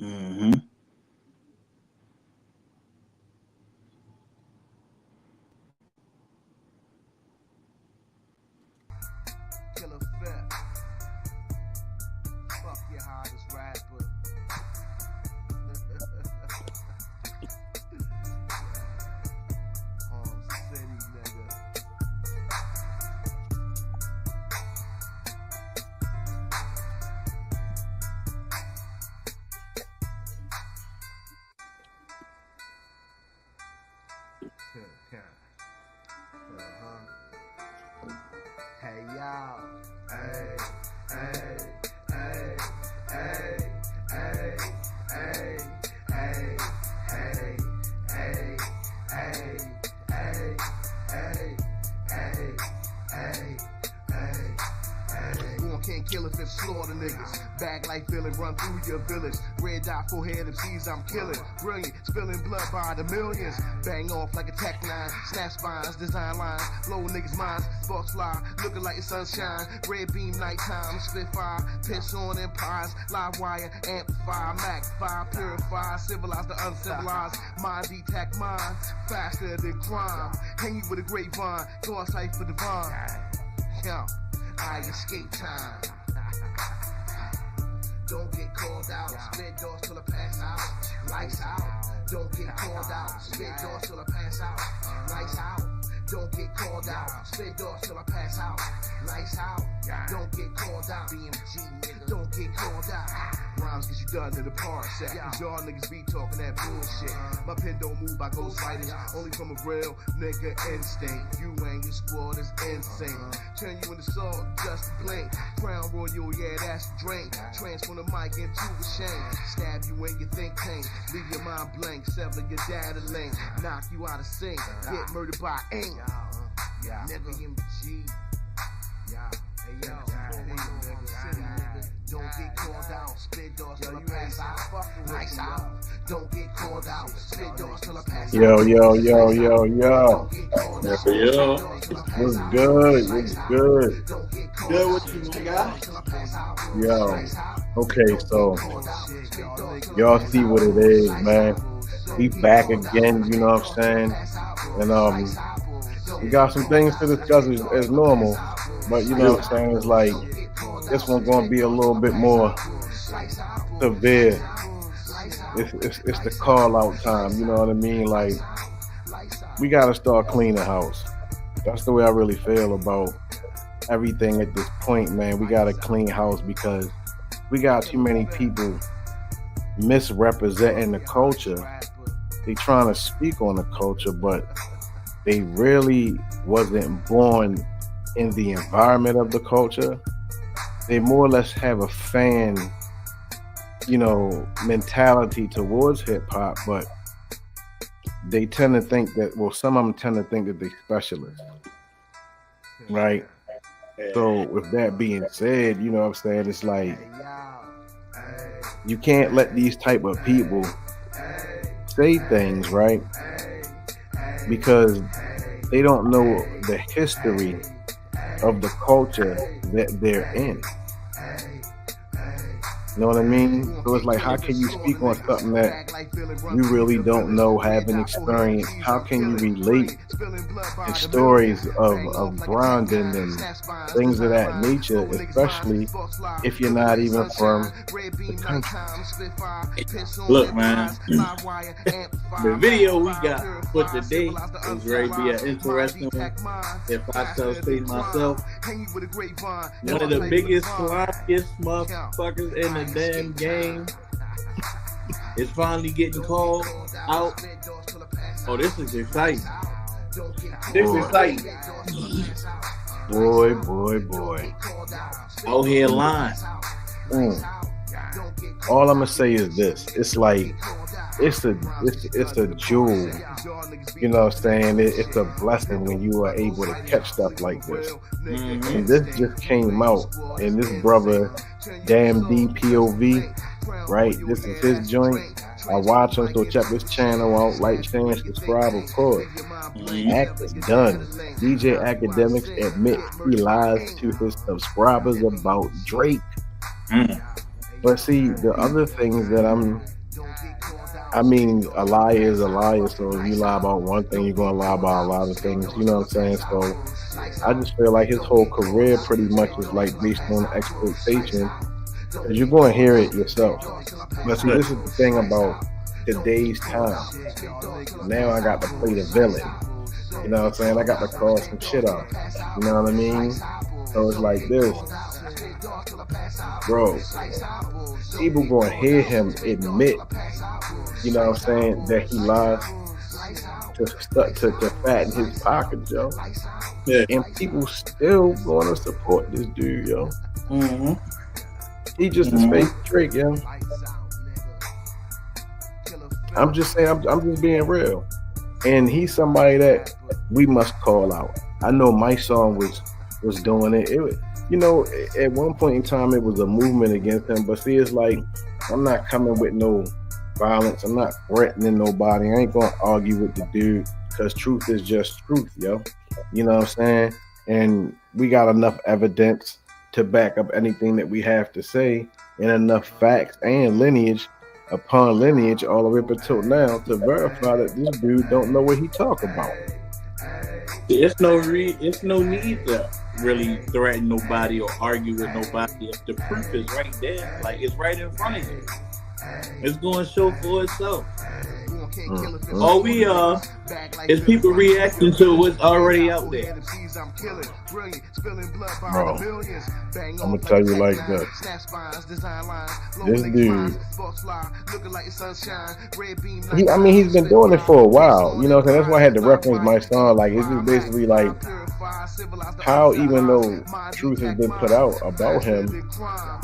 Mm-hmm. Killer Fett. Fuck your hottest rapper. Home City, nigga. Hey y'all. Hey, hey, hey, hey, hey, hey, hey, hey, hey, hey, hey, hey, hey, hey, hey. Born can't kill if it's slaughter niggas. Bag like villain, run through your village. Red dot forehead MCs I'm killing. Brilliant, spilling blood by the millions. Bang off like a tech nine. Snap spines, design lines. Blow niggas' minds. Sparks fly, looking like the sunshine. Red beam nighttime, spit fire. Piss on empires. Live wire, amplify, magnify, purify. Civilize the uncivilized. Mind detect mind. Faster than crime. Hang you with a grapevine. Go outside for divine. Yeah. I escape time. Don't get called out. Spit doors till I pass out. Lights out. Don't get called out. Spit doors till I pass out. Lights out. Don't get called out. Spit doors till I pass out. Lights out. Don't get called out. BMG nigga. Don't get called out. Rhymes get you done in the park set. Cause y'all niggas be talking that bullshit. My pen don't move by ghostwriters. Only from a real nigga instinct. You and your squad is insane. Turn you into salt, just blink. Crown Royal, yeah, that's the drink. Transform the mic into a shame. Stab you in your think tank. Leave your mind blank. Sever your data link. Knock you out of sync. Get murdered by ink. Nigga MG. Hey yo, don't get called out. Spit doors till I pass out. Lights out. Don't get called out. Spit doors till I pass out. Yo. Yo. What's good? What's good? Good with you, my guy. Yo. Okay, so y'all see what it is, man. We back again, you know what I'm saying? And we got some things to discuss as normal, but you know what I'm saying? It's like this one's gonna be a little bit more severe. It's the call out time, you know what I mean? Like we gotta start cleaning the house. That's the way I really feel about everything at this point, man. We gotta clean house because we got too many people misrepresenting the culture. They trying to speak on the culture, but they really wasn't born in the environment of the culture. They more or less have a fan, mentality towards hip hop, but they tend to think that, well, some of them tend to think that they specialists, right? So with that being said, you know what I'm saying? It's like, you can't let these type of people say things, right? Because they don't know the history of the culture that they're in. You know what I mean? So it's like, how can you speak on something that you really don't know, haven't experienced? How can you relate to stories of grounding and things of that nature, especially if you're not even from the country? Look, man, the video we got for today is ready to be an interesting one. If I say myself, one of the biggest, sloppiest motherfuckers in the damn game is finally getting called out. Oh, this is exciting. This is exciting. Boy. Out here lying. All I'm gonna say is this: it's like it's a jewel. You know what I'm saying? It's a blessing when you are able to catch stuff like this. Mm-hmm. And this just came out, and this brother, Damn D POV, right? This is his joint. I watch him, so check this channel out. Like, share, and subscribe, of course. Act is done. DJ Academics admits he lies to his subscribers about Drake. But see, the other things that I'm I mean, a lie is a liar. So if you lie about one thing, you're gonna lie about a lot of things. You know what I'm saying? So I just feel like his whole career pretty much is like based on exploitation. Because you're gonna hear it yourself. But see, this is the thing about today's time. Now I got to play the villain. You know what I'm saying? I got to call some shit out. You know what I mean? So it's like this, bro. People gonna hear him admit, you know what I'm saying, that he lies to fatten his pockets, yo. Yeah. And people still gonna support this dude, yo. Mm-hmm. He just a space trick, yo. I'm just saying, I'm just being real. And he's somebody that we must call out. I know my song was doing it. You know, at one point in time, it was a movement against him. But see, it's like, I'm not coming with no violence. I'm not threatening nobody. I ain't going to argue with the dude because truth is just truth, yo. You know what I'm saying? And we got enough evidence to back up anything that we have to say, and enough facts and lineage upon lineage all the way up until now to verify that this dude don't know what he talk about. It's no need to really threaten nobody or argue with nobody if the proof is right there. Like, it's right in front of you. It's going to show for itself. All we are is people reacting to what's already out there. Bro, I'm gonna tell you like this. This dude, he's been doing it for a while. You know, so that's why I had to reference my song. Like, it's just basically like how, even though truth has been put out about him,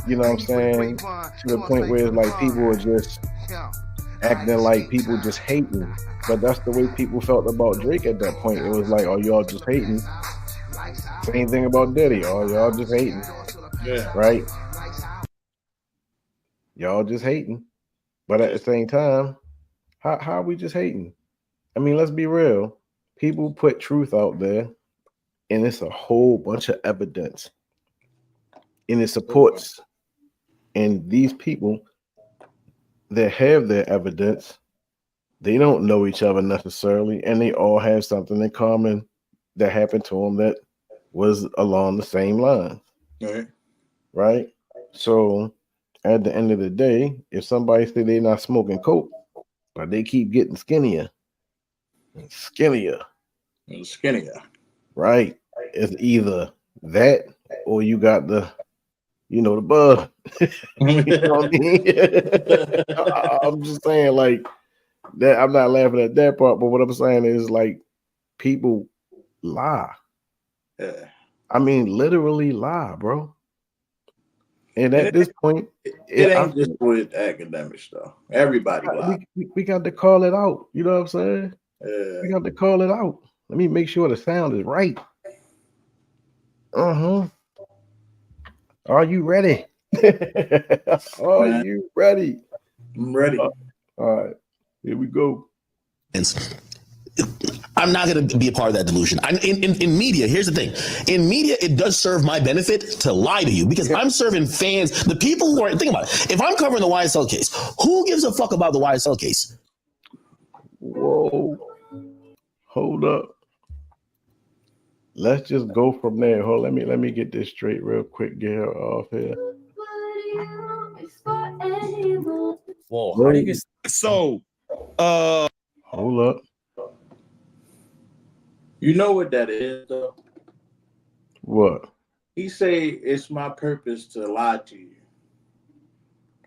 you know what I'm saying, to the point where it's like people are just acting like people just hating. But that's the way people felt about Drake at that point. It was like, oh, y'all just hating. Same thing about Diddy. Oh, y'all just hating. Yeah. Right? Y'all just hating. But at the same time, how are we just hating? I mean, let's be real. People put truth out there, and it's a whole bunch of evidence. And it supports. And these people that have their evidence, they don't know each other necessarily, and they all have something in common that happened to them that was along the same line. Right? So at the end of the day, if somebody say they're not smoking coke, but they keep getting skinnier and skinnier, right? It's either that or you got the bug. You know what I mean? I'm just saying, like, that. I'm not laughing at that part, but what I'm saying is, like, people lie. Yeah. I mean, literally lie, bro. And at this point, it ain't just with academics, though. Everybody lie. We got to call it out. You know what I'm saying? Yeah. We got to call it out. Let me make sure the sound is right. Are you ready? Are you ready? I'm ready. All right, here we go. I'm not going to be a part of that delusion. In media, here's the thing. In media, it does serve my benefit to lie to you because I'm serving fans, the people who are, think about it. If I'm covering the YSL case, who gives a fuck about the YSL case? Whoa. Hold up. Let's just go from there. Hold, let me get this straight real quick. Get her off here. Whoa, how do you get so? Hold up. You know what that is, though? What? He say it's my purpose to lie to you.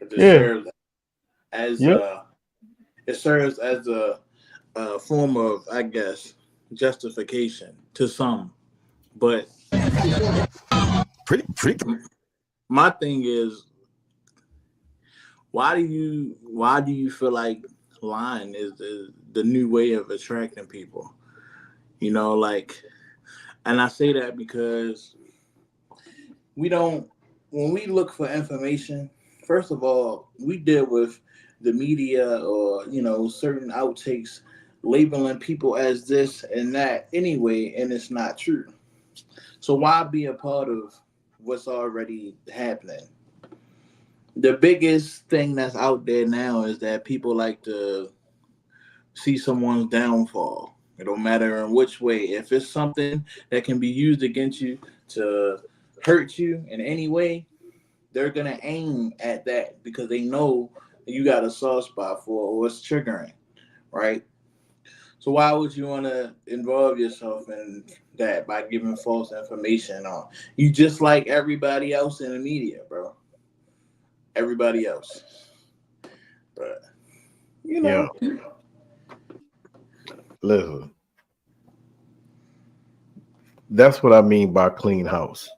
It serves as a form of, I guess, justification to some. But pretty. My thing is, why do you feel like lying is the new way of attracting people? You know, like, and I say that because when we look for information, first of all, we deal with the media or, certain outtakes labeling people as this and that anyway, and it's not true. So why be a part of what's already happening? The biggest thing that's out there now is that people like to see someone's downfall. It don't matter in which way. If it's something that can be used against you to hurt you in any way, they're gonna aim at that because they know you got a soft spot for what's triggering, right? So why would you want to involve yourself in that by giving false information on you? Just like everybody else in the media, bro. Everybody else, but you know. Yeah. Listen, that's what I mean by clean house.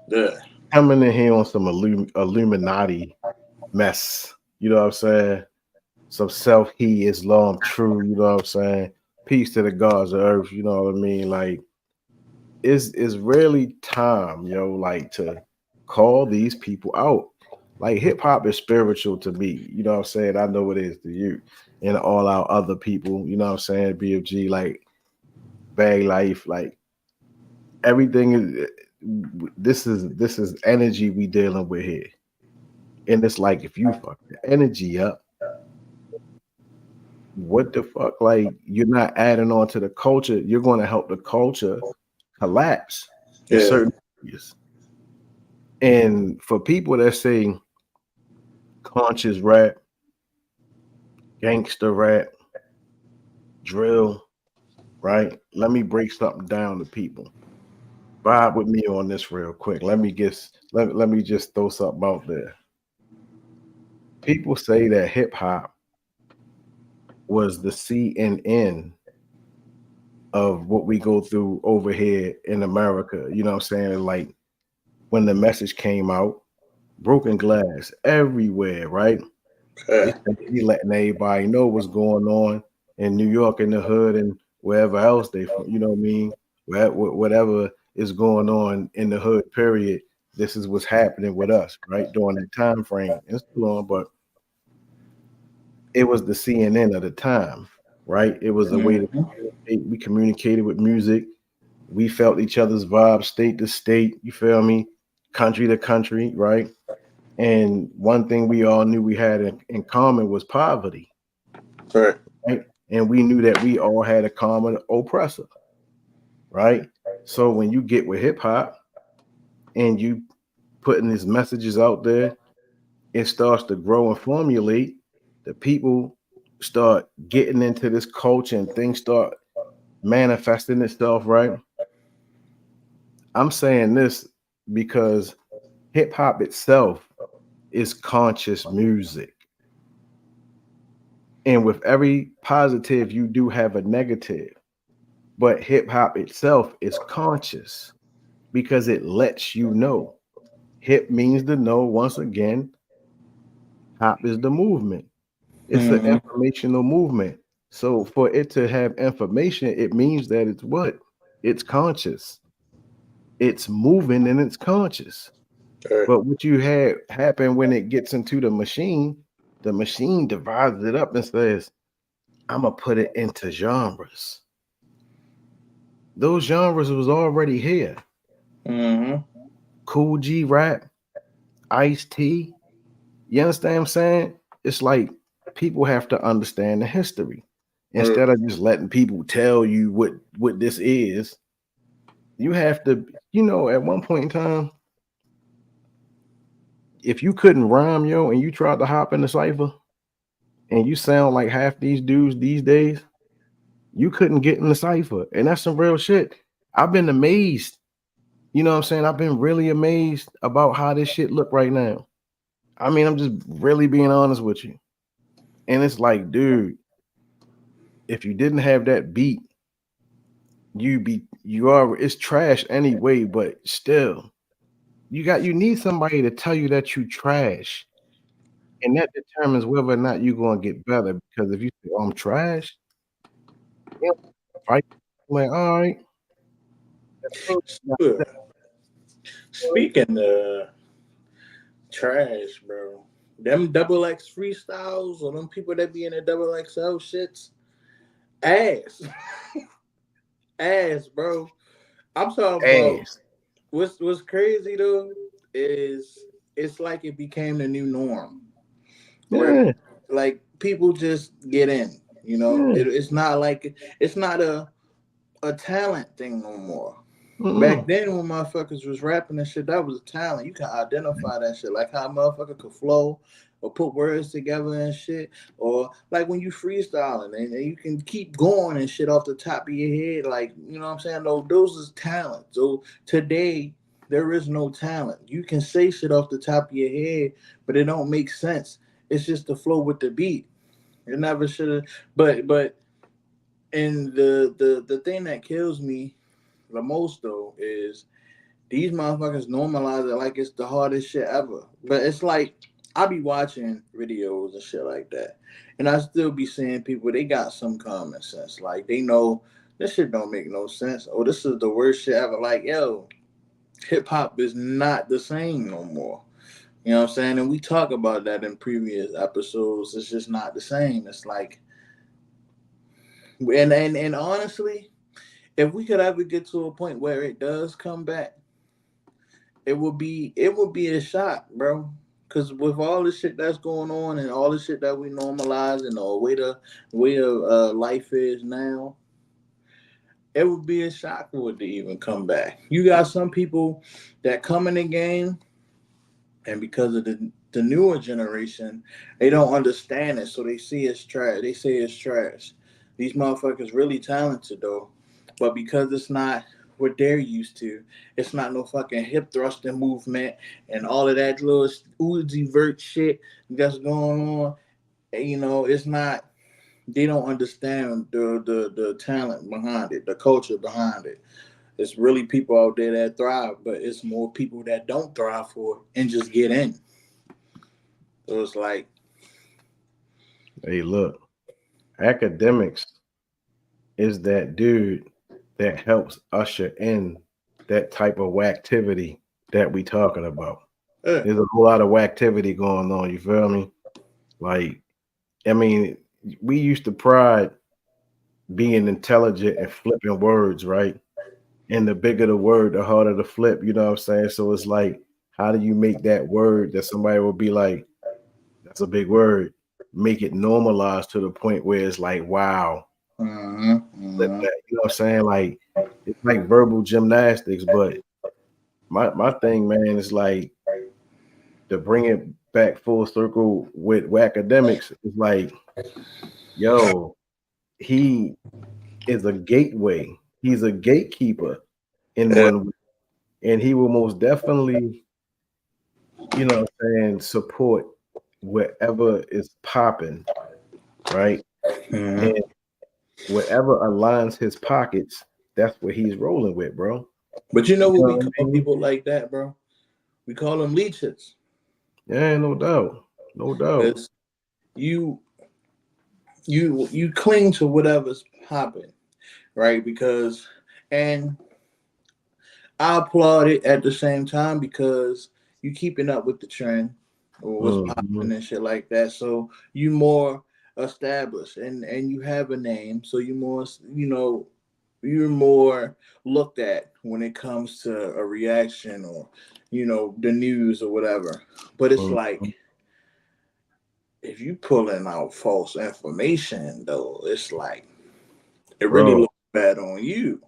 Yeah. Coming in here on some Illuminati mess. You know what I'm saying? Some self-he Islam true. You know what I'm saying? Peace to the gods of earth. You know what I mean? Like, it's really time, like to call these people out. Like hip hop is spiritual to me. You know what I'm saying? I know it is to you and all our other people. You know what I'm saying? BFG, like Bag Life, like everything is. This is energy we dealing with here, and it's like if you fuck the energy up, what the fuck? Like you're not adding on to the culture. You're going to help the culture collapse in certain areas. And for people that say conscious rap, gangster rap, drill, right? Let me break something down to people. Vibe with me on this real quick. Let me just throw something out there. People say that hip hop was the CNN of what we go through over here in America. You know what I'm saying? Like when the message came out, broken glass everywhere, right? He letting everybody know what's going on in New York in the hood and wherever else they, you know what I mean? Whatever is going on in the hood, period. This is what's happening with us, right? During that time frame. It's long, but it was the CNN of the time, right? It was a way to we communicated with music. We felt each other's vibes, state to state, you feel me? Country to country, right? And one thing we all knew we had in common was poverty. Right. And we knew that we all had a common oppressor, right? So when you get with hip hop and you putting these messages out there, it starts to grow and formulate. The people start getting into this culture and things start manifesting itself, right? I'm saying this because hip hop itself is conscious music. And with every positive, you do have a negative. But hip hop itself is conscious because it lets you know. Hip means to know. Once again, hop is the movement. It's an informational movement. So for it to have information, it means that it's what? It's conscious. It's moving and it's conscious. But what you had happen when it gets into the machine divides it up and says, I'm going to put it into genres. Those genres was already here. Cool G rap, Ice-T. You understand what I'm saying? It's like people have to understand the history. Instead of just letting people tell you what this is, you have to, at one point in time, if you couldn't rhyme, and you tried to hop in the cipher and you sound like half these dudes these days, you couldn't get in the cipher. And that's some real shit. I've been amazed. You know what I'm saying? I've been really amazed about how this shit look right now. I mean, I'm just really being honest with you. And it's like, dude, if you didn't have that beat, it's trash anyway, but still. You need somebody to tell you that you trash. And that determines whether or not you're going to get better. Because if you say, I'm trash, right? Like, all right. Speaking of trash, bro, them double X freestyles or them people that be in the double XL shits, ass. Ass, bro. I'm talking about what's crazy though is it's like it became the new norm. Where like people just get in. You know, it's not like it's not a talent thing no more. Back then when motherfuckers was rapping and shit, that was a talent. You can identify that shit. Like how a motherfucker could flow or put words together and shit. Or like when you freestyling and you can keep going and shit off the top of your head. Like, you know what I'm saying? Those is talent. So today there is no talent. You can say shit off the top of your head, but it don't make sense. It's just the flow with the beat. It never should have but and the thing that kills me the most though is these motherfuckers normalize it like it's the hardest shit ever. But it's like I be watching videos and shit like that, and I still be seeing people they got some common sense. Like they know this shit don't make no sense. Oh, this is the worst shit ever. Like yo, hip hop is not the same no more. You know what I'm saying? And we talk about that in previous episodes. It's just not the same. It's like, and honestly, if we could ever get to a point where it does come back, it would be a shock, bro. Because with all the shit that's going on and all the shit that we normalize and the way of life is now, it would be a shock for it to even come back. You got some people that come in the game, and because of the newer generation, they don't understand it, so they see it's trash. They say it's trash. These motherfuckers really talented though, but because it's not what they're used to, it's not no fucking hip thrusting movement and all of that little Uzi Vert shit that's going on. You know, it's not. They don't understand the talent behind it, the culture behind it. It's really people out there that thrive, but it's more people that don't thrive for it and just get in. So it's like, hey, look, Academics is that dude that helps usher in that type of whacktivity that we talking about. There's a whole lot of whacktivity going on. You feel me? Like, I mean, we used to pride being intelligent and flipping words, right? And the bigger the word, the harder the flip. You know what I'm saying? So it's like, how do you make that word that somebody will be like, that's a big word, make it normalized to the point where it's like, wow. Flip that, you know what I'm saying? Like, it's like verbal gymnastics, but my thing, man, is like to bring it back full circle with Academics. It's like, yo, he is a gateway. He's a gatekeeper in one way, and he will most definitely, you know what I'm saying, support whatever is popping, right? And whatever aligns his pockets, that's what he's rolling with, bro. But you know what we call people like that, bro? We call them leeches. Yeah, no doubt. No doubt. You cling to whatever's popping, right? Because, and I applaud it at the same time because you keeping up with the trend or what's popping and shit like that. So you more established and you have a name. So you more, you know, you're more looked at when it comes to a reaction or, you know, the news or whatever. But it's like, if you pulling out false information though, it's like, it really looks bad on you.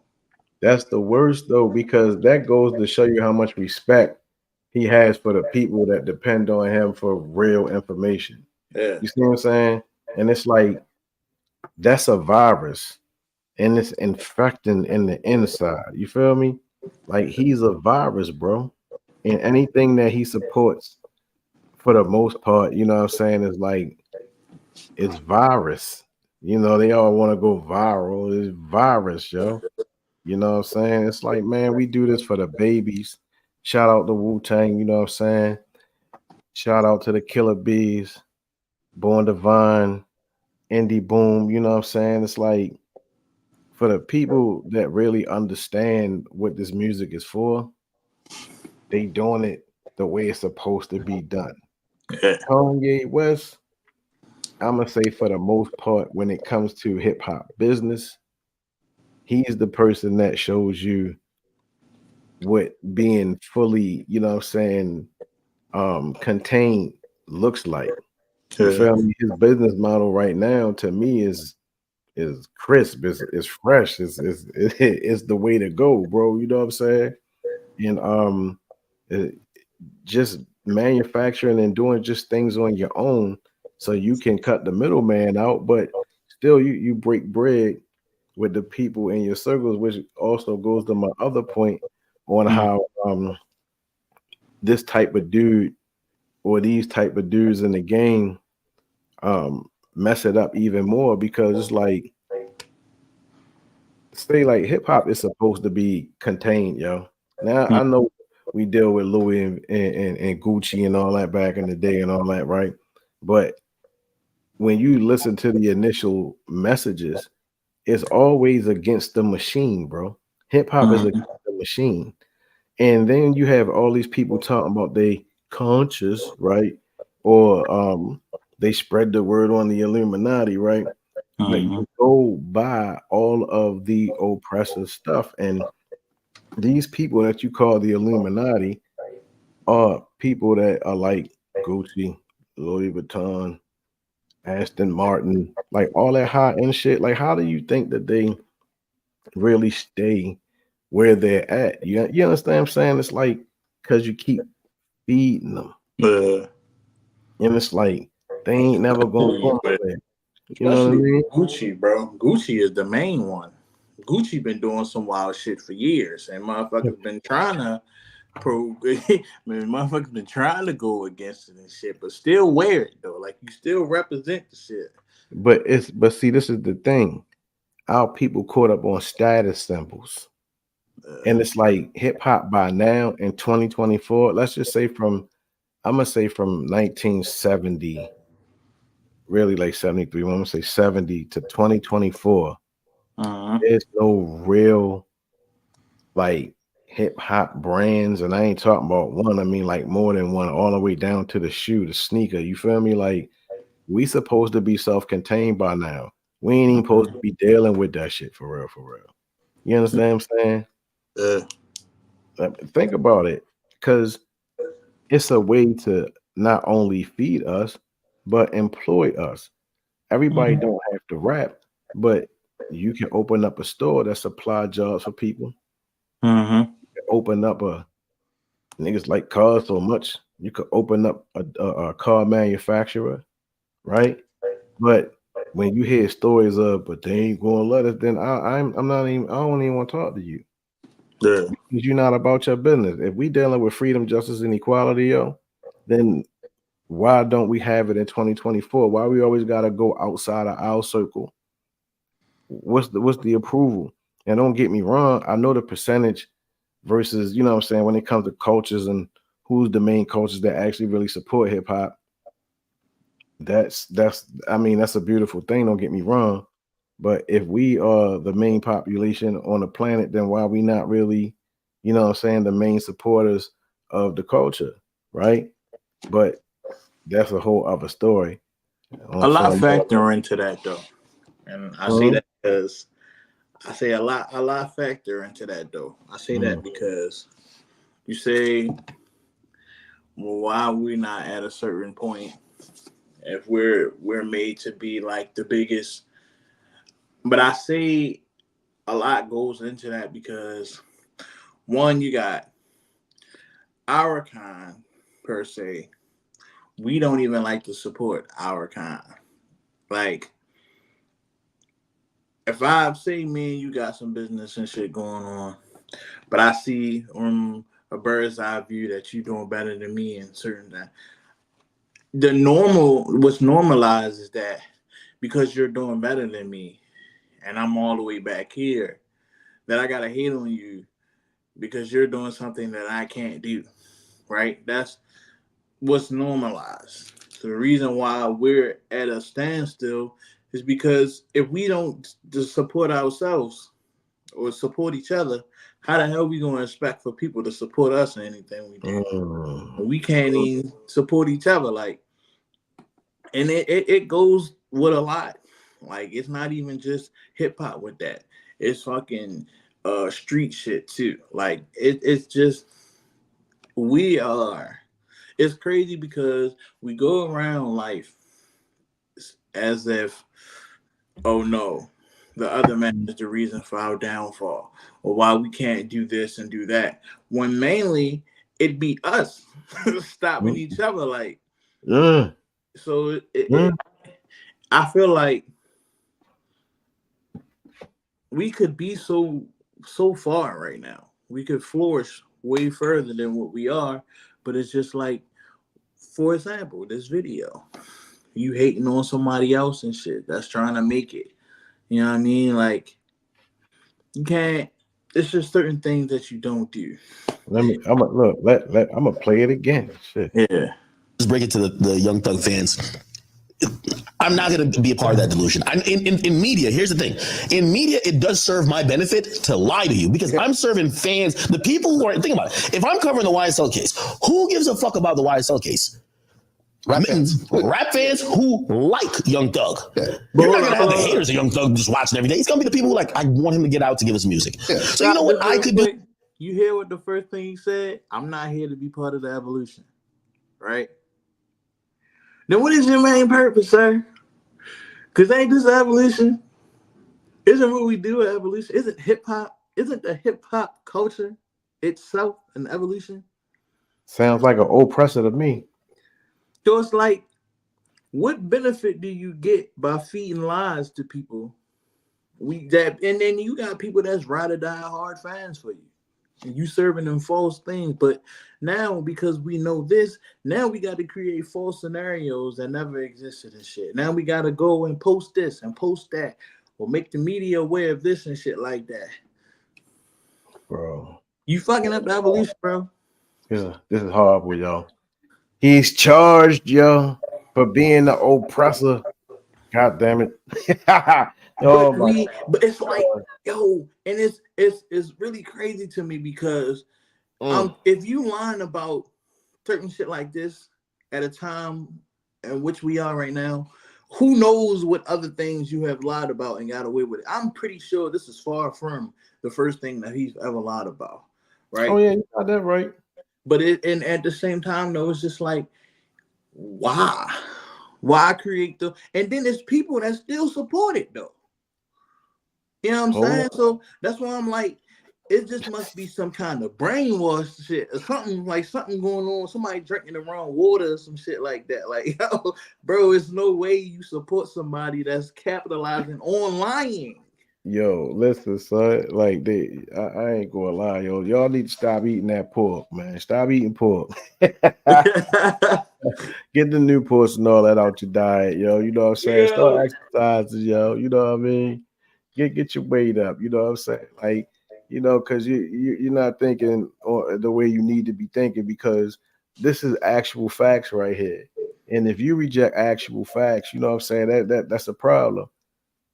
That's the worst though, because that goes to show you how much respect he has for the people that depend on him for real information. Yeah. You see what I'm saying? And it's like, that's a virus and it's infecting in the inside. You feel me? Like, he's a virus, bro. And anything that he supports, for the most part, you know what I'm saying, is like, it's virus. You know, they all want to go viral. It's virus, yo. You know what I'm saying? It's like, man, we do this for the babies. Shout out to Wu-Tang, you know what I'm saying? Shout out to the Killer Bees, Born Divine, Indie Boom, you know what I'm saying? It's like, for the people that really understand what this music is for, they doing it the way it's supposed to be done. Kanye West, I'm going to say for the most part, when it comes to hip-hop business, he's the person that shows you what being fully, you know what I'm saying, contained looks like. You feel me? His business model right now, to me, is is crisp, it's fresh, it's the way to go, bro. You know what I'm saying? And just manufacturing and doing just things on your own, so you can cut the middleman out, but still you break bread with the people in your circles, which also goes to my other point on how this type of dude or these type of dudes in the game mess it up even more, because it's like, say like hip hop is supposed to be contained, yo. Now I know we deal with Louis and Gucci and all that back in the day and all that, right? But when you listen to the initial messages, it's always against the machine, bro. Hip hop is against the machine. And then you have all these people talking about they conscious, right? Or they spread the word on the Illuminati, right? But you go by all of the oppressive stuff, and these people that you call the Illuminati are people that are like Gucci, Louis Vuitton, Aston Martin, like all that high end shit. Like, how do you think that they really stay where they're at? You understand what I'm saying? It's like, because you keep feeding them. And it's like, they ain't never gonna go there. You know what I mean? Gucci, bro. Gucci is the main one. Gucci been doing some wild shit for years, and motherfuckers been trying to motherfuckers been trying to go against it and shit, but still wear it though. Like, you still represent the shit. But see, this is the thing. Our people caught up on status symbols. And it's like hip hop by now in 2024, let's just say I'm gonna say from 1970, really like 73, I'm gonna say 70 to 2024. There's no real like hip hop brands, and I ain't talking about one, I mean like more than one, all the way down to the shoe, the sneaker. You feel me? Like, we supposed to be self-contained by now. We ain't even supposed to be dealing with that shit for real, for real. You understand what I'm saying? Think about it, because it's a way to not only feed us, but employ us. Everybody don't have to rap, but you can open up a store that supply jobs for people. Open up niggas like cars so much. You could open up a car manufacturer, right? But when you hear stories of, but they ain't gonna let us, then I'm not even, I don't even want to talk to you. Because you're not about your business. If we dealing with freedom, justice, and equality, yo, then why don't we have it in 2024? Why we always gotta go outside of our circle? What's the approval? And don't get me wrong, I know the percentage versus, you know what I'm saying, when it comes to cultures and who's the main cultures that actually really support hip hop. That's I mean, that's a beautiful thing, don't get me wrong. But if we are the main population on the planet, then why are we not really, you know what I'm saying, the main supporters of the culture, right? But that's a whole other story. A lot factor into that though. And I say that because I say a lot factor into that though. I say that because you say, well, why are we not at a certain point if we're made to be like the biggest? But I say a lot goes into that because, one, you got our kind per se. We don't even like to support our kind. Like, if I say me and you got some business and shit going on, but I see on a bird's eye view that you're doing better than me in certain that what's normalized is that because you're doing better than me and I'm all the way back here, that I gotta hate on you because you're doing something that I can't do, right? That's what's normalized. So the reason why we're at a standstill is because if we don't just support ourselves or support each other, how the hell are we going to expect for people to support us in anything we do? We can't even support each other. Like, and it goes with a lot. Like, it's not even just hip hop with that. It's fucking street shit too. Like, it's just, it's crazy because we go around life as if, oh no, the other man is the reason for our downfall, or why we can't do this and do that. When mainly it'd be us stopping each other. Like, so I feel like we could be so far right now. We could flourish way further than what we are, but it's just like, for example, this video. You hating on somebody else and shit that's trying to make it. You know what I mean? Like, you can't. It's just certain things that you don't do. I'm gonna play it again. Shit. Yeah. Just break it to the Young Thug fans. I'm not going to be a part of that delusion. In media, here's the thing. In media, it does serve my benefit to lie to you because I'm serving fans. The people who are, think about it. If I'm covering the YSL case, who gives a fuck about the YSL case? Rap fans who like Young Thug. Yeah. You're not gonna have the haters of Young Thug just watching every day. It's gonna be the people who like, I want him to get out to give us music. Yeah. So you know what I could do? You hear what the first thing he said? I'm not here to be part of the evolution, right? Then what is your main purpose, sir? Because ain't this evolution? Isn't what we do an evolution? Isn't hip hop? Isn't the hip hop culture itself an evolution? Sounds like an oppressor to me. So it's like, what benefit do you get by feeding lies to people? And then you got people that's ride or die hard fans for you. And you serving them false things. But now, because we know this, now we got to create false scenarios that never existed and shit. Now we got to go and post this and post that, or make the media aware of this and shit like that. Bro. You fucking up the evolution, bro. This is horrible, y'all. He's charged, yo, for being the oppressor. God damn it. But it's like, yo, and it's really crazy to me because if you lying about certain shit like this at a time in which we are right now, who knows what other things you have lied about and got away with it. I'm pretty sure this is far from the first thing that he's ever lied about, right? Oh yeah, you got that right. But and at the same time, though, it's just like, why create the? And then there's people that still support it, though. You know what I'm saying? So that's why I'm like, it just must be some kind of brainwash shit or something going on. Somebody drinking the wrong water or some shit like that. Like, yo, bro, it's no way you support somebody that's capitalizing on lying. Yo, listen, son. Like, I ain't gonna lie, yo. Y'all need to stop eating that pork, man. Stop eating pork. Get the Newports and all that out your diet, yo. You know what I'm saying? Yeah. Start exercising, yo. You know what I mean? Get your weight up. You know what I'm saying? Like, you know, because you're not thinking the way you need to be thinking, because this is actual facts right here. And if you reject actual facts, you know what I'm saying? That's a problem.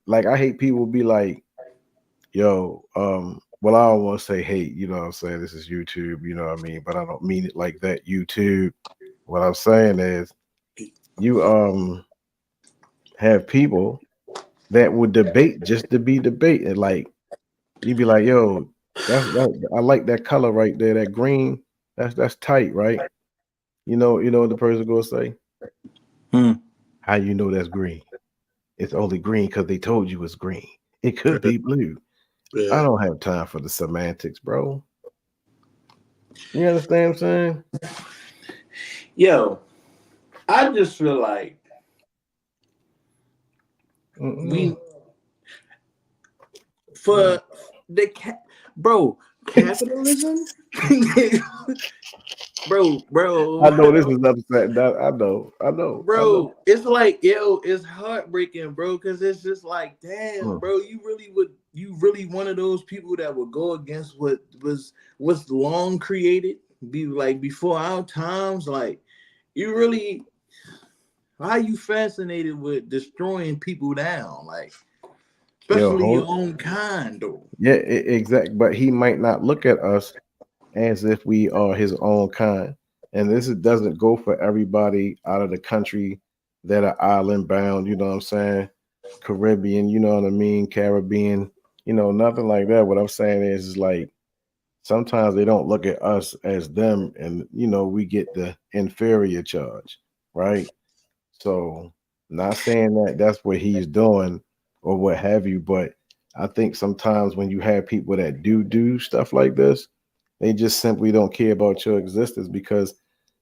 Like, I hate people be like, yo, well, I don't want to say hate, you know what I'm saying? This is YouTube, you know what I mean? But I don't mean it like that, YouTube. What I'm saying is, you have people that would debate just to be debating. Like, you'd be like, yo, I like that color right there, that green, that's tight, right? You know what the person gonna say? How you know that's green? It's only green because they told you it's green. It could be blue. Yeah. I don't have time for the semantics, bro. You understand what I'm saying? Yo, I just feel like we for the capitalism. Bro. I know this is upsetting. I know. Bro, it's like, yo, it's heartbreaking, bro, because it's just like, damn, bro, you really one of those people that would go against what's long created, be like before our times. Like, you really, why are you fascinated with destroying people down? Like, especially your own kind, though. Yeah, exactly. But he might not look at us as if we are his own kind. And this doesn't go for everybody out of the country that are island bound, you know what I'm saying? Caribbean, you know what I mean? Caribbean, you know, nothing like that. What I'm saying is like, sometimes they don't look at us as them, and, you know, we get the inferior charge, right? So, not saying that that's what he's doing or what have you, but I think sometimes when you have people that do stuff like this, they just simply don't care about your existence because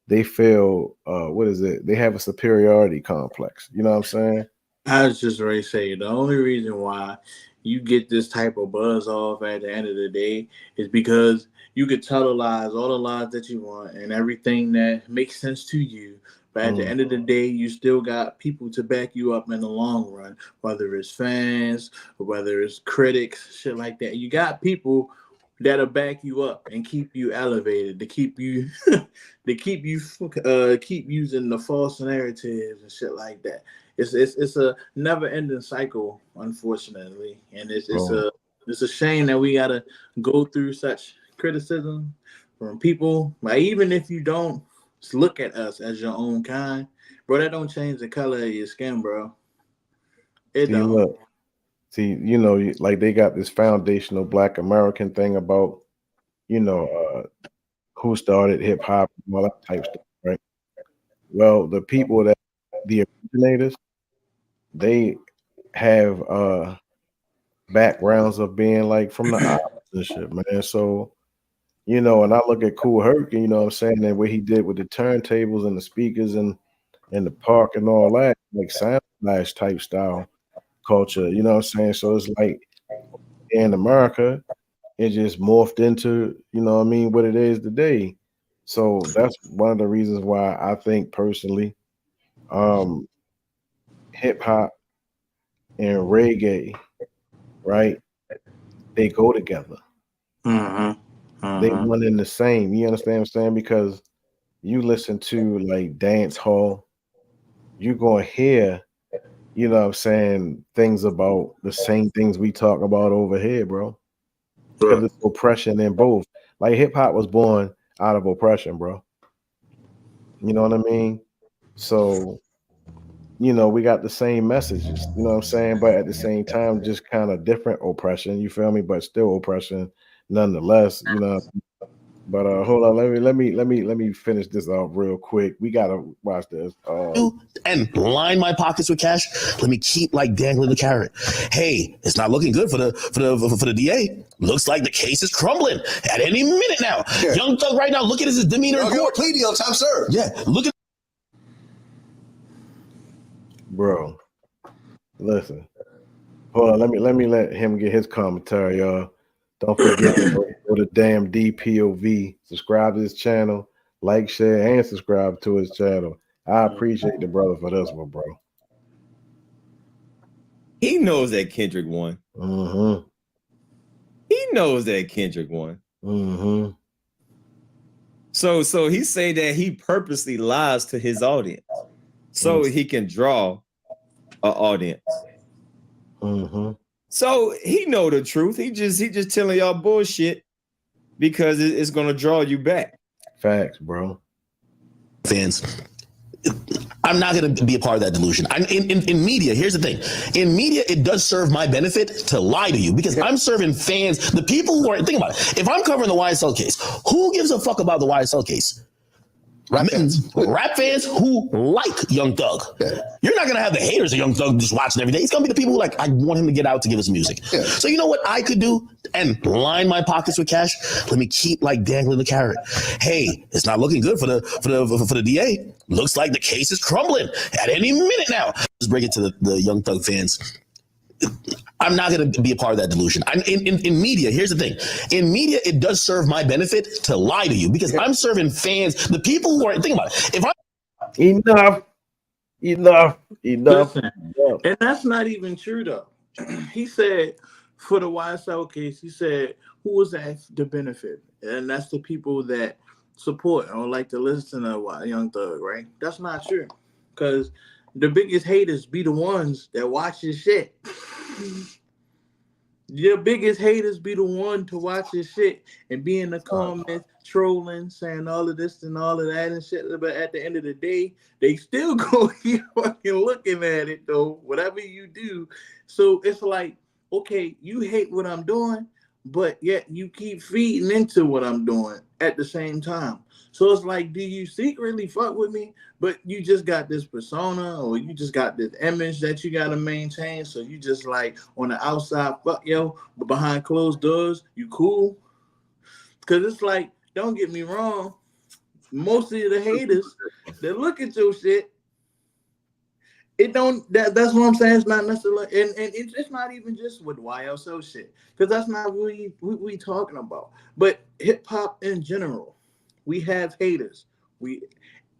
they feel what is it? They have a superiority complex. You know what I'm saying? I was just ready to say the only reason why you get this type of buzz off at the end of the day is because you could tell the lies, all the lies that you want, and everything that makes sense to you. But at the end of the day, you still got people to back you up in the long run, whether it's fans or whether it's critics, shit like that. You got people that'll back you up and keep you elevated, to keep you keep using the false narratives and shit like that. It's a never ending cycle, unfortunately, and it's a shame that we gotta go through such criticism from people. Like, even if you don't look at us as your own kind, bro, that don't change the color of your skin, bro. It don't. Look, see, like they got this foundational Black American thing about, who started hip hop and all that type stuff, right? Well, the people that the originators, they have backgrounds of being like from the islands and shit, man. So, and I look at Kool Herc, and what I'm saying, and what he did with the turntables and the speakers and the park and all that, like sound flash type style culture, you know what I'm saying? So it's like in America, it just morphed into, what it is today. So that's one of the reasons why I think personally, hip hop and reggae, right? They go together. They one and the same. You understand what I'm saying? Because you listen to like dance hall, you're gonna hear, things about the same things we talk about over here, bro. Because it's oppression in both. Like hip hop was born out of oppression, bro. You know what I mean? So, we got the same messages, you know what I'm saying? But at the same time, just kind of different oppression, you feel me? But still oppression nonetheless, But hold on, let me finish this off real quick. We gotta watch this. And line my pockets with cash. Let me keep like dangling the carrot. Hey, it's not looking good for the DA. Looks like the case is crumbling at any minute now. Yeah. Young Thug right now, look at his demeanor in court. Plea deal, time served. Yeah, look at. Bro, listen. Hold on, let him get his commentary, y'all. Don't forget to go to damn DPOV. Subscribe to his channel, like, share, and subscribe to his channel. I appreciate the brother for this one, bro. He knows that Kendrick won. He knows that Kendrick won. So he say that he purposely lies to his audience so he can draw an audience. So he know the truth. He just telling y'all bullshit because it's gonna draw you back. Facts, bro. Fans, I'm not gonna be a part of that delusion. In media, here's the thing. In media, it does serve my benefit to lie to you because I'm serving fans, the people who are, think about it. If I'm covering the YSL case, who gives a fuck about the YSL case? Rap fans who like Young Thug. Yeah. You're not gonna have the haters of Young Thug just watching every day. It's gonna be the people who like, I want him to get out to give us music. Yeah. So you know what I could do and line my pockets with cash? Let me keep like dangling the carrot. Hey, it's not looking good for the DA. Looks like the case is crumbling at any minute now. Just bring it to the Young Thug fans. I'm not going to be a part of that delusion. In media, here's the thing. In media, it does serve my benefit to lie to you because I'm serving fans, the people who are, think about it. If I Enough. Listen, and that's not even true, though. He said, for the YSL case, he said, who was that the benefit? And that's the people that support or like to listen to Young Thug, right? That's not true. Because the biggest haters be the ones that watch his shit. Your biggest haters be the one to watch his shit and be in the comments trolling, saying all of this and all of that and shit. But at the end of the day, they still go keep fucking looking at it though, whatever you do. So it's like, okay, you hate what I'm doing, but yet you keep feeding into what I'm doing at the same time. So it's like, do you secretly fuck with me, but you just got this persona or you just got this image that you gotta maintain? So you just like on the outside, fuck yo, but behind closed doors, you cool? Cause it's like, don't get me wrong, most of the haters that look at your shit, it don't that's what I'm saying. It's not necessarily, and it's not even just with YSL shit, because that's not really what we talking about. But hip hop in general, we have haters.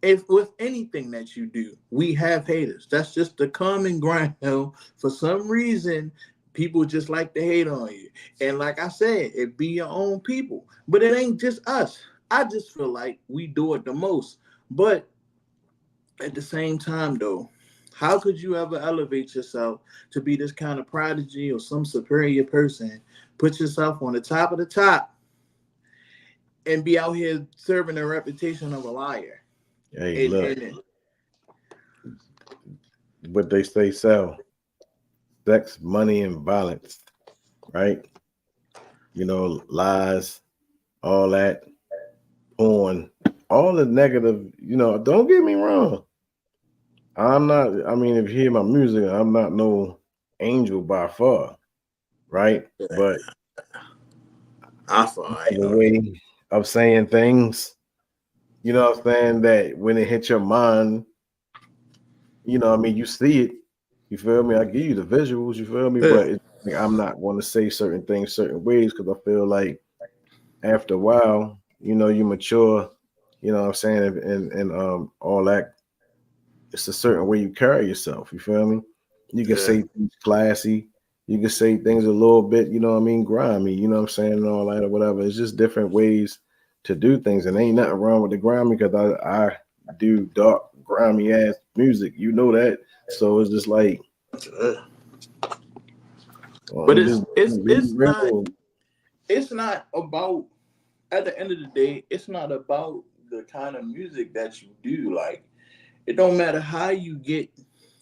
If with anything that you do, we have haters. That's just the common ground. For some reason, people just like to hate on you. And like I said, it be your own people, but it ain't just us. I just feel like we do it the most. But at the same time, though, how could you ever elevate yourself to be this kind of prodigy or some superior person, put yourself on the top of the top, and be out here serving the reputation of a liar? Hey, look, what they say sell: sex, money, and violence, right? You know, lies, all that, porn, all the negative. You know, don't get me wrong. I'm not, I mean, if you hear my music, I'm not no angel by far, right? But the way of saying things, you know what I'm saying, that when it hits your mind, you know, I mean, you see it, you feel me? I give you the visuals, you feel me? But like, I'm not going to say certain things certain ways, because I feel like after a while, you know, you mature, you know what I'm saying, and all that. It's a certain way you carry yourself, you feel me? You can say things classy, you can say things a little bit, you know what I mean, grimy, you know what I'm saying, and all that or whatever. It's just different ways to do things, and ain't nothing wrong with the grimy, because I do dark, grimy ass music, you know that. So it's just like, but it's not about, at the end of the day, it's not about the kind of music that you do. Like, it don't matter how you get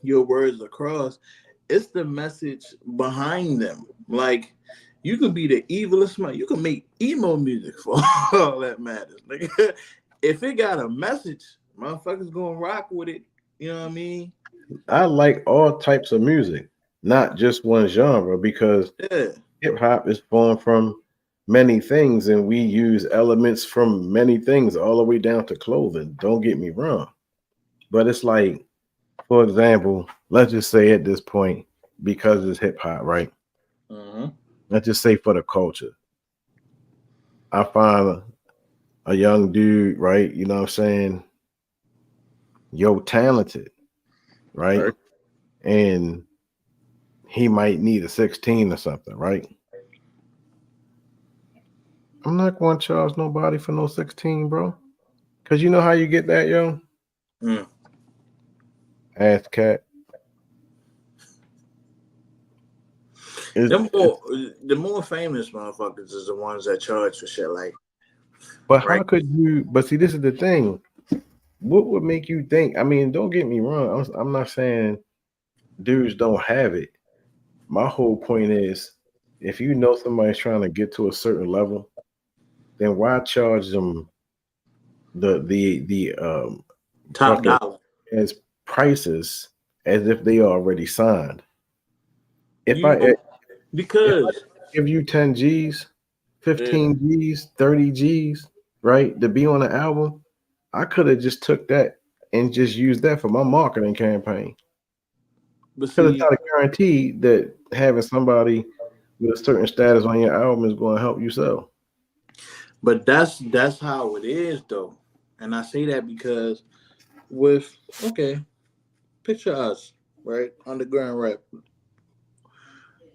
your words across, it's the message behind them. Like, you could be the evilest man, you can make emo music for all that matters. Like, if it got a message, motherfuckers gonna rock with it. You know what I mean? I like all types of music, not just one genre, because hip hop is formed from many things, and we use elements from many things, all the way down to clothing. Don't get me wrong. But it's like, for example, let's just say at this point, because it's hip hop, right? Let's just say for the culture, I find a young dude, right? You know what I'm saying? Yo, talented, right? And he might need a 16 or something, right? I'm not going to charge nobody for no 16, bro. Because you know how you get that, yo? Ass cat. The more famous motherfuckers is the ones that charge for shit like. But how could you? But see, this is the thing. What would make you think? I mean, don't get me wrong. I'm not saying dudes don't have it. My whole point is, if you know somebody's trying to get to a certain level, then why charge them the top dollar as prices as if they already signed? If because if I give you 10 G's, 15 G's, 30 G's, right, to be on an album, I could have just took that and just used that for my marketing campaign. Because it's not a guarantee that having somebody with a certain status on your album is going to help you sell. But that's how it is, though. And I say that because picture us, right? Underground rap.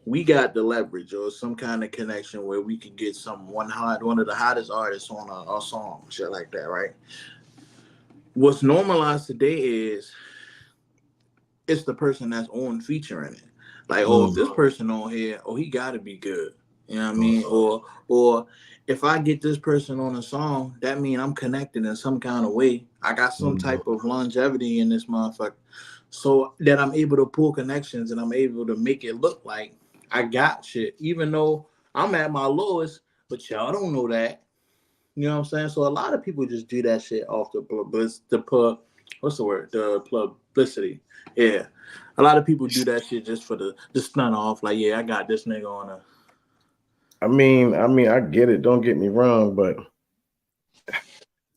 We got the leverage or some kind of connection where we can get one of the hottest artists on our song, shit like that, right? What's normalized today is it's the person that's on featuring it. Like, if this person on here, he gotta be good. You know what I mean? Or if I get this person on a song, that means I'm connected in some kind of way. I got some type of longevity in this motherfucker. So that I'm able to pull connections and I'm able to make it look like I got shit, even though I'm at my lowest, but y'all don't know that. You know what I'm saying? So a lot of people just do that shit off what's the word? The publicity. Yeah. A lot of people do that shit just for the stunt off. Like, yeah, I got this nigga on a. I mean, I get it. Don't get me wrong, but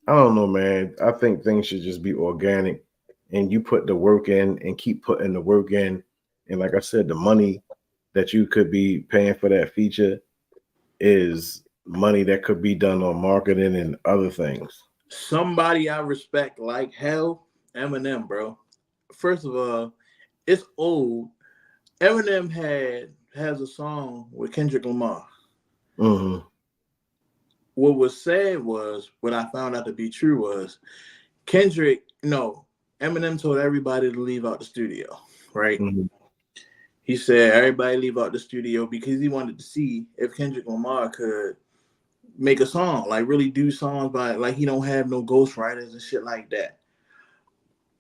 I don't know, man. I think things should just be organic, and you put the work in and keep putting the work in. And like I said, the money that you could be paying for that feature is money that could be done on marketing and other things. Somebody I respect like hell, Eminem, bro. First of all, it's old. Eminem has a song with Kendrick Lamar. Mm-hmm. What was said was, what I found out to be true was, Eminem told everybody to leave out the studio, right? Mm-hmm. He said everybody leave out the studio because he wanted to see if Kendrick Lamar could make a song, like really do songs by, like, he don't have no ghostwriters and shit like that.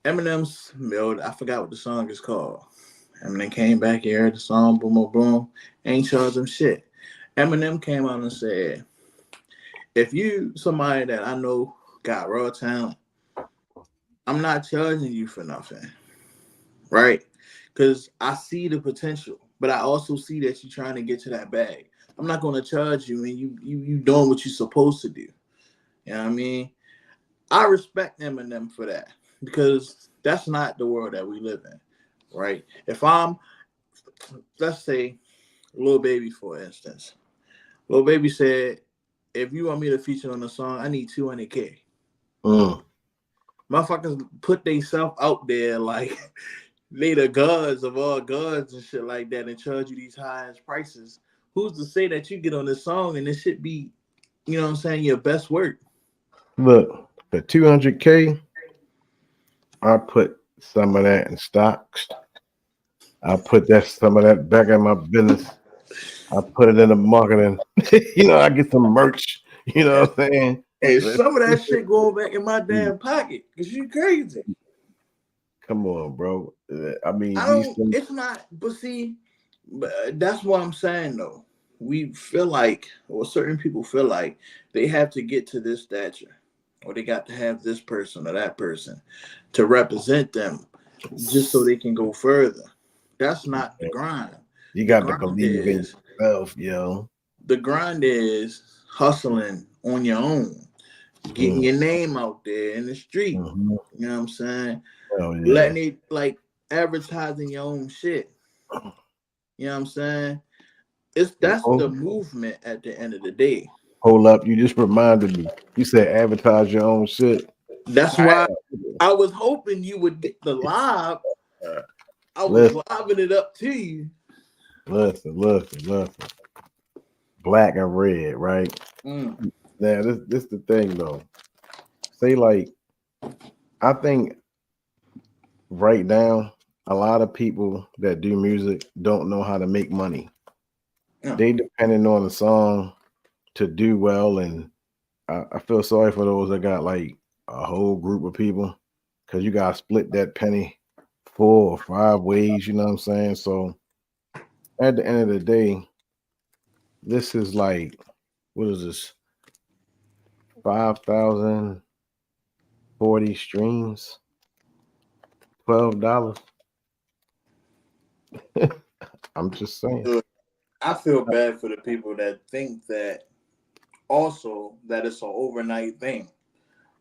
Eminem's I forgot what the song is called. Eminem came back, he heard the song, boom, boom, boom, ain't charged him shit. Eminem came out and said, if you somebody that I know got raw talent, I'm not charging you for nothing, right? Because I see the potential, but I also see that you're trying to get to that bag. I'm not going to charge you and you doing what you're supposed to do. You know what I mean? I respect Eminem for that because that's not the world that we live in, right? If I'm, let's say, Lil Baby, for instance. Lil Baby said, if you want me to feature on the song, I need $200K. Motherfuckers put themselves out there like they the gods of all gods and shit like that and charge you these highest prices. Who's to say that you get on this song and this shit be, you know what I'm saying, your best work? Look, for $200K, I put some of that in stocks. I put some of that back in my business. I put it in the marketing. I get some merch. You know what I'm saying? Hey, some of that shit going back in my damn pocket because you crazy. Come on, bro. I mean, it's not, but see, that's what I'm saying though. We feel like, or certain people feel like they have to get to this stature, or they got to have this person or that person to represent them just so they can go further. That's not the grind. You got to believe in yourself, yo. The grind is hustling on your own, getting your name out there in the street. Mm-hmm. You know what I'm saying? Oh, yeah. Letting it, like, advertising your own shit. You know what I'm saying? That's the movement at the end of the day. Hold up, you just reminded me. You said advertise your own shit. That's why I was hoping you would get the live. I was living it up to you. Listen. Black and red, right? Now, this the thing though. Say, like, I think right now, a lot of people that do music don't know how to make money. They depending on the song to do well, and I feel sorry for those that got like a whole group of people, because you gotta split that penny 4 or 5 ways. You know what I'm saying? So at the end of the day, this is like, what is this? 5,040 streams, $12. I'm just saying. I feel bad for the people that think that also that it's an overnight thing.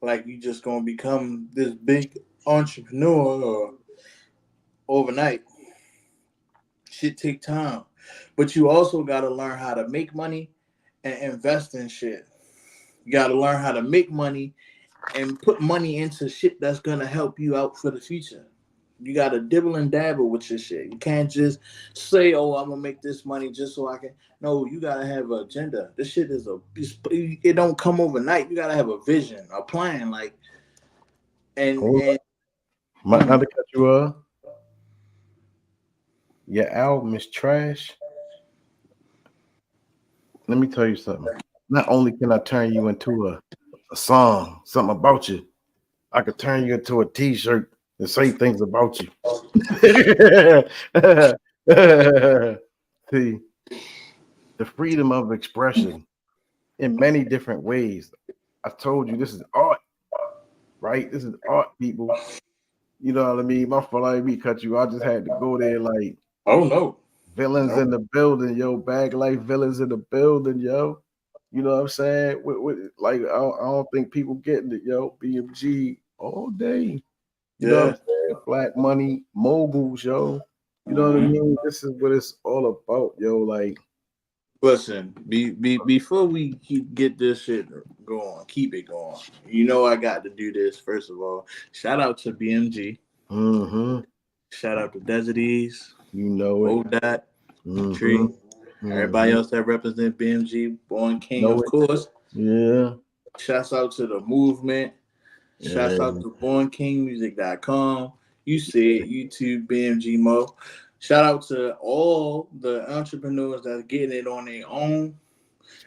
Like, you just gonna become this big entrepreneur overnight. Shit take time. But you also gotta learn how to make money and invest in shit. You gotta learn how to make money and put money into shit that's gonna help you out for the future. You gotta dibble and dabble with your shit. You can't just say, "Oh, I'm gonna make this money just so I can." No, you gotta have an agenda. This shit it don't come overnight. You gotta have a vision, a plan, like. And not to cut you off. Your album is trash. Let me tell you something. Not only can I turn you into a song, something about you, I could turn you into a t-shirt and say things about you. See, the the freedom of expression in many different ways. I told you this is art, right? This is art, people. You know what I mean? My fault, I didn't cut you. I just had to go there like, oh no. Villains in the building, yo. Bag life villains in the building, yo. You know what I'm saying? Like, I don't think people getting it, yo. BMG all day. You know what I'm saying? Black money moguls, yo. You know what I mean? This is what it's all about, yo. Like, listen, before we get this shit going, keep it going. You know I got to do this first of all. Shout out to BMG. Mm-hmm. Shout out to Desert Ease. You know it. ODOT, Mm-hmm. Tree. Mm-hmm. Everybody else that represent BMG, Born King, of course. Yeah. Shouts out to the movement. Shouts out to BornKingMusic.com. You see it, YouTube, BMG Mo. Shout out to all the entrepreneurs that's getting it on their own,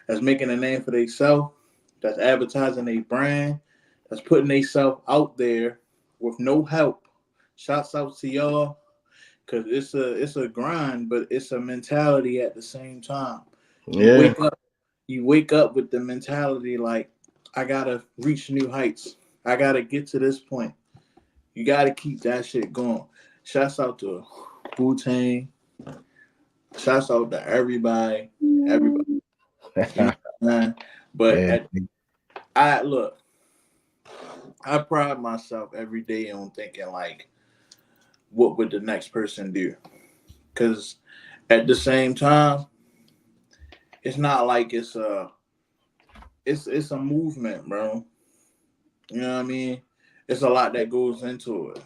that's making a name for themselves, that's advertising their brand, that's putting themselves out there with no help. Shouts out to y'all, because it's a grind, but it's a mentality at the same time. Yeah. You wake up with the mentality like, I gotta reach new heights. I gotta get to this point. You gotta keep that shit going. Shouts out to Wu-Tang. Shouts out to everybody. But Yeah. I pride myself every day on thinking like, what would the next person do? Because at the same time, it's not like it's a movement, bro. You know what I mean? It's a lot that goes into it.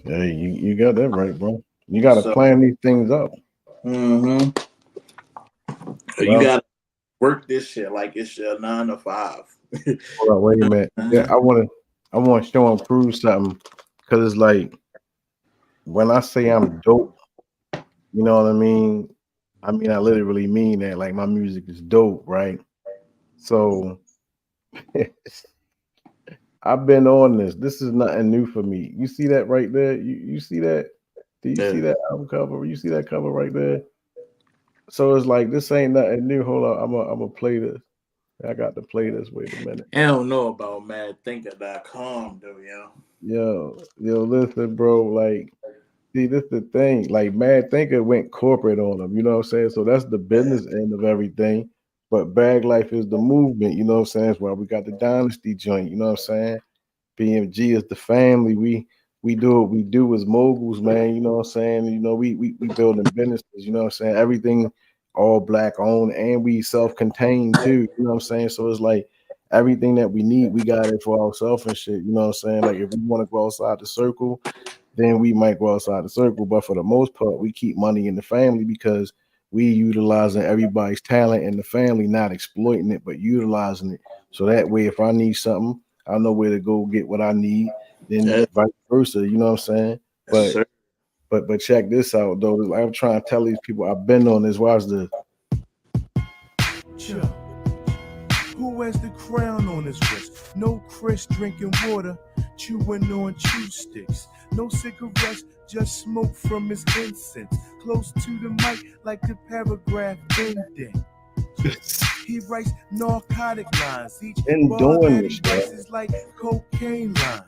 Yeah, you got that right, bro. You got to plan these things up. Mm-hmm. Well, you got to work this shit like it's your 9 to 5. Hold on, wait a minute. Yeah, I want to show and prove something, because it's like, when I say I'm dope, you know what I mean? I literally mean that. Like, my music is dope, right? So I've been on this. This is nothing new for me. You see that right there? You see that? Do you see that album cover? You see that cover right there? So it's like, this ain't nothing new. Hold on, I'm gonna play this. I got to play this. Wait a minute. I don't know about madthinker.com though, Yo, listen, bro. Like, see, this is the thing. Like, Mad Thinker went corporate on them. You know what I'm saying? So that's the business end of everything. But Bag Life is the movement. You know what I'm saying? That's why we got the Dynasty joint. You know what I'm saying? BMG is the family. We do what we do as moguls, man. You know what I'm saying? You know, we building businesses. You know what I'm saying? Everything all black owned, and we self-contained too. You know what I'm saying? So it's like, everything that we need, we got it for ourselves and shit. You know what I'm saying? Like, if we want to go outside the circle, then we might go outside the circle. But for the most part, we keep money in the family, because we utilizing everybody's talent in the family, not exploiting it, but utilizing it. So that way, if I need something, I know where to go get what I need. Then vice versa. You know what I'm saying? But check this out, though. Like, I'm trying to tell these people, I've been on this. Watch this. Who has the crown on his wrist? No Chris drinking water, chewing on chew sticks. No cigarettes, just smoke from his incense. Close to the mic like the paragraph ending. He writes narcotic lines. Each bar that he writes is like cocaine lines.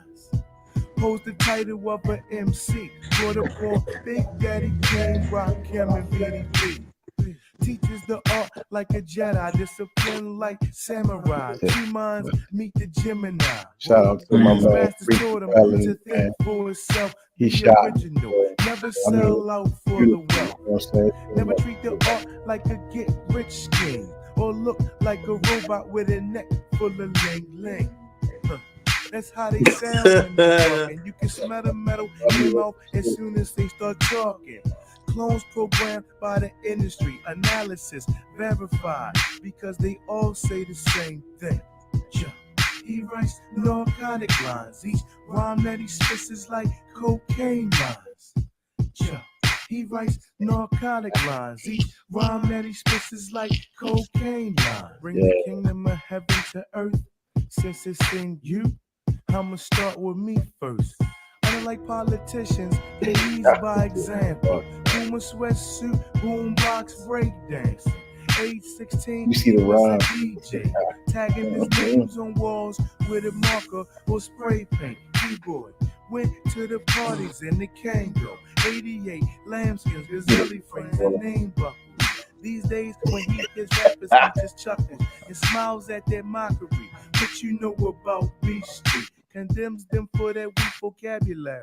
Holds the title of an MC. Brought up on Big Daddy Kane, Rakim, and BDP. Teaches the art like a Jedi, discipline like samurai. Two minds meet the Gemini. Shout out to my man, to think for himself. He shot. Original. Never sell out for the wealth. Never treat the art like a get-rich scheme, or look like a robot with a neck full of ling-ling. That's how they sound when they're talking. You can smell the metal in their mouth as soon as they start talking. Clones programmed by the industry, analysis verified, because they all say the same thing. He writes narcotic lines. Each rhyme that he spits is like cocaine lines. He writes narcotic lines. Each rhyme that he spits is like cocaine lines. Bring the kingdom of heaven to earth. Since it's in you, I'ma start with me first. Unlike politicians, they lead by example. Boomer sweatsuit, boombox breakdance. Age 16, You see the he was a rhyme. DJ, tagging his names on walls with a marker or spray paint. B-boy went to the parties in the Kango. 88 lambskins, Gazelle frames, and name buckles. These days, when he his rappers, he just chuckles and smiles at their mockery. What you know about B Street condemns them for that weak vocabulary.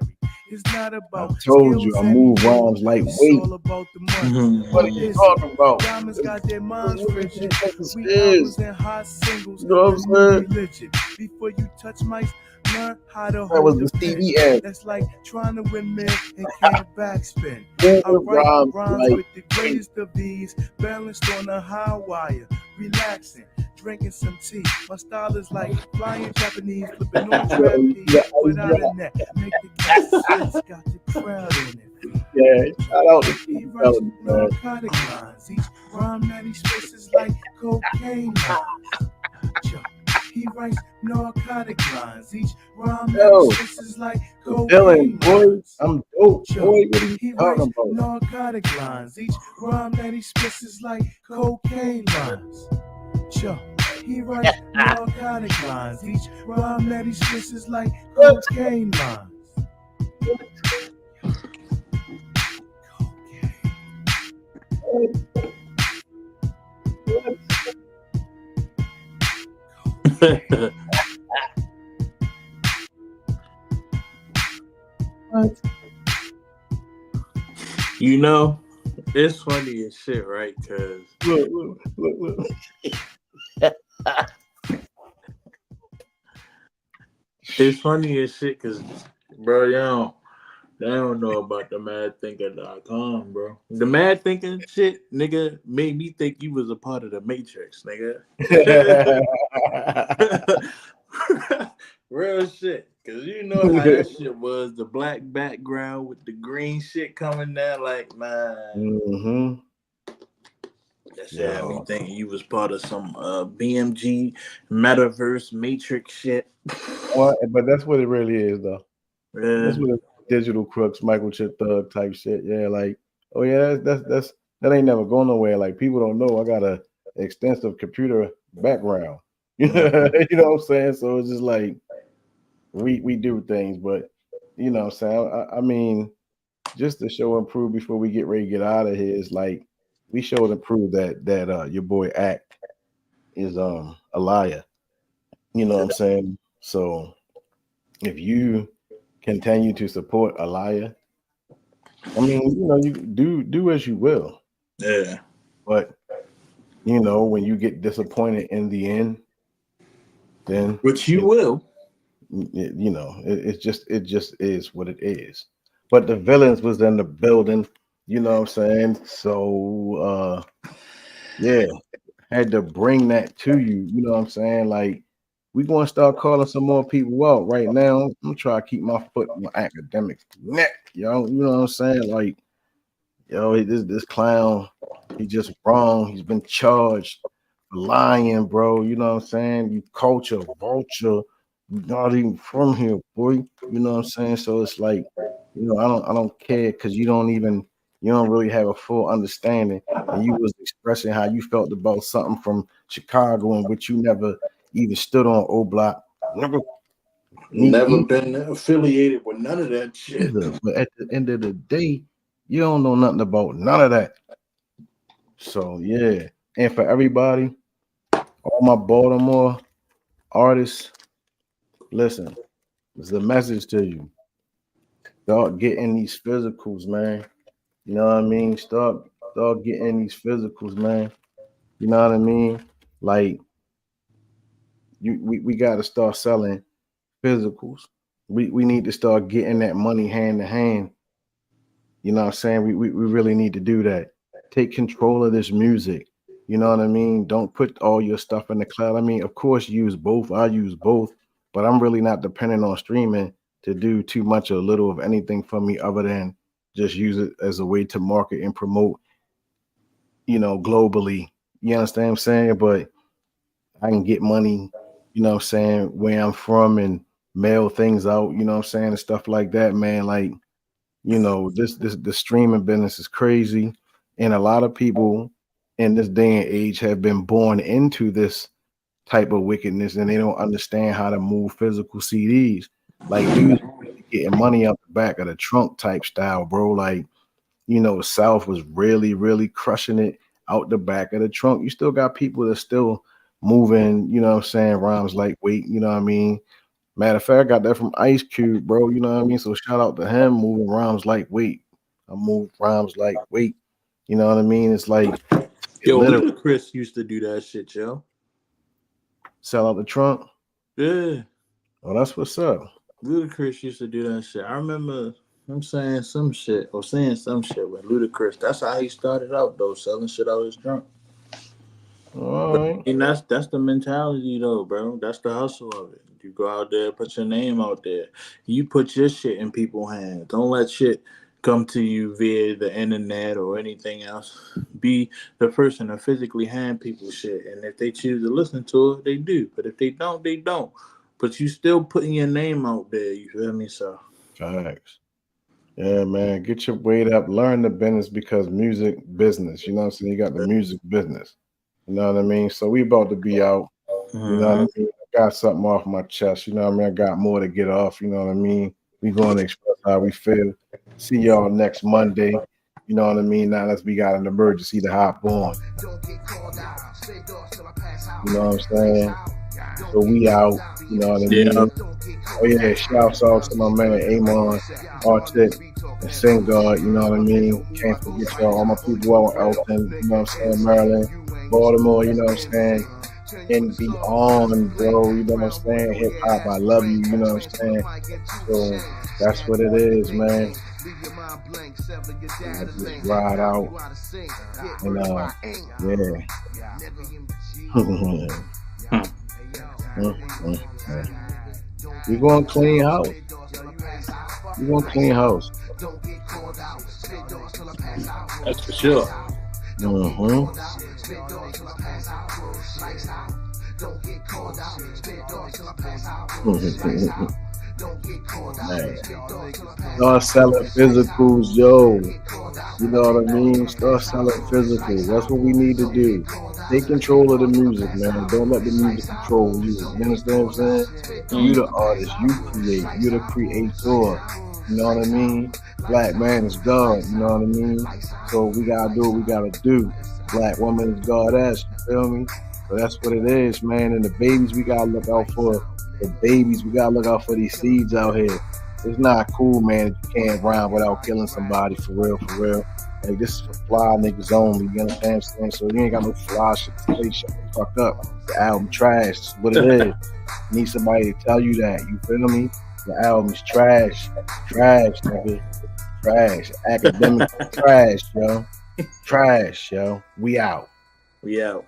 It's not about I told you, I move anymore. rhymes like It's weight. all about the money. What are you talking about? Diamonds got their minds frigid. We is. albums and hot singles. You know what I'm saying? Religion. Before you touch mics, learn how to That was hold the the pen. CDN. That's like trying to windmill and can't backspin. I Moving write rhymes rhymes like with the greatest of ease, balanced on a high wire, relaxing, drinking some tea. My style is like flying Japanese, flipping on trapeze without a net. Make the gas got the crowd in it. Yeah, shout out to He Steve writes Melody, man. narcotic lines. Each rhyme that he spits is like cocaine lines. Chuck. He writes narcotic lines. Each rhyme Yo, that he spits is like Dylan, cocaine boy, lines. I'm dope, Chuck. boy. What are you He writes talking about? narcotic lines. Each rhyme that he spits is like cocaine lines. Chuck. He writes narcotic lines. Each rhyme that he spits is like cocaine lines. You know, it's funny as shit, right? Because Look. it's funny as shit because, bro, they don't know about the madthinker.com, bro. The mad thinking shit, nigga, made me think you was a part of the Matrix, nigga. Real shit. Because you know how that shit was, the black background with the green shit coming down, like, man. Mm-hmm. That shit had me thinking you was part of some BMG metaverse Matrix shit. Well, but that's what it really is, though. Yeah. That's what digital crooks, Michael Chip Thug type shit. Yeah, like, oh yeah, that ain't never going nowhere. Like, people don't know I got a extensive computer background. You know what I'm saying? So it's just like we do things, but you know what I'm saying? I mean, just to show and prove before we get ready to get out of here is like we showed and proved that your boy Act is a liar. You know what I'm saying? So if you continue to support a liar, I mean, you know, you do as you will. Yeah. But you know, when you get disappointed in the end, then which you will. You know, it just is what it is. But the villains was in the building, you know what I'm saying? So yeah, had to bring that to you, you know what I'm saying? Like, we gonna start calling some more people out right now. I'm trying to keep my foot on my academic neck, yo. You know what I'm saying? Like, yo, this clown, he just wrong. He's been charged for lying, bro. You know what I'm saying? You culture vulture. You're not even from here, boy. You know what I'm saying? So it's like, you know, I don't care because you don't really have a full understanding. And you was expressing how you felt about something from Chicago in which you never even stood on O Block. Never been affiliated with none of that shit. Either. But at the end of the day, you don't know nothing about none of that. So yeah. And for everybody, all my Baltimore artists, listen, it's a message to you. Start getting these physicals, man. You know what I mean? Start getting these physicals, man. You know what I mean? Like, we got to start selling physicals. We need to start getting that money hand to hand. You know what I'm saying? We really need to do that. Take control of this music. You know what I mean? Don't put all your stuff in the cloud. I mean, of course, use both. I use both, but I'm really not dependent on streaming to do too much or little of anything for me other than just use it as a way to market and promote, you know, globally. You understand what I'm saying? But I can get money, you know what I'm saying, where I'm from and mail things out, you know what I'm saying, and stuff like that, man. Like, you know, the streaming business is crazy. And a lot of people in this day and age have been born into this type of wickedness, and they don't understand how to move physical CDs. Like, dudes getting money out the back of the trunk type style, bro. Like, you know, South was really, really crushing it out the back of the trunk. You still got people that still moving, you know what I'm saying, rhymes lightweight, you know what I mean? Matter of fact, I got that from Ice Cube, bro, you know what I mean? So shout out to him moving rhymes lightweight. I move rhymes lightweight, you know what I mean? It's like, yo, Ludacris used to do that shit, yo. Sell out the trunk? Yeah. Oh, that's what's up. Ludacris used to do that shit. I remember him saying some shit or saying some shit with Ludacris. That's how he started out, though, selling shit out his trunk. All right. And that's the mentality, though, bro. That's the hustle of it. You go out there, put your name out there. You put your shit in people's hands. Don't let shit come to you via the internet or anything else. Be the person to physically hand people shit. And if they choose to listen to it, they do. But if they don't, they don't. But you still putting your name out there. You feel me? So facts. Yeah, man. Get your weight up. Learn the business, because music business. You know what I'm saying? You got the music business. You know what I mean? So we about to be out. You know what I mean? I got something off my chest. You know what I mean? I got more to get off. You know what I mean? We going to express how we feel. See y'all next Monday. You know what I mean? Now that we got an emergency to hop on. You know what I'm saying? So we out. You know what I mean? Oh yeah, shouts out to my man Amon, Arctic, and Sing God. You know what I mean? Can't forget y'all, all my people out in, you know what I'm saying, Maryland, Baltimore, you know what I'm saying? And beyond, bro, you know what I'm saying? Hip hop, I love you, you know what I'm saying? So that's what it is, man. I just ride out. And we going to clean house. We going to clean house. that's for sure. Start selling physicals, yo. You know what I mean? Start selling physicals. That's what we need to do. Take control of the music, man. Don't let the music control you. You understand what I'm saying? You the artist. You create. You the creator. You know what I mean? Black man is God. You know what I mean? So we gotta do what we gotta do. Black woman is goddess. You feel me? So that's what it is, man. And the babies, we gotta look out for. The babies, we gotta look out for these seeds out here. It's not cool, man, if you can't rhyme without killing somebody, for real, for real. Like, this is for fly niggas only, you understand what I'm saying? So you ain't got no fly shit to say, shut the fuck up. The album trash, that's what it is. You need somebody to tell you that, you feel me? The album's trash. Trash, nigga. Trash. Academic trash, yo. Trash, yo. We out. We out.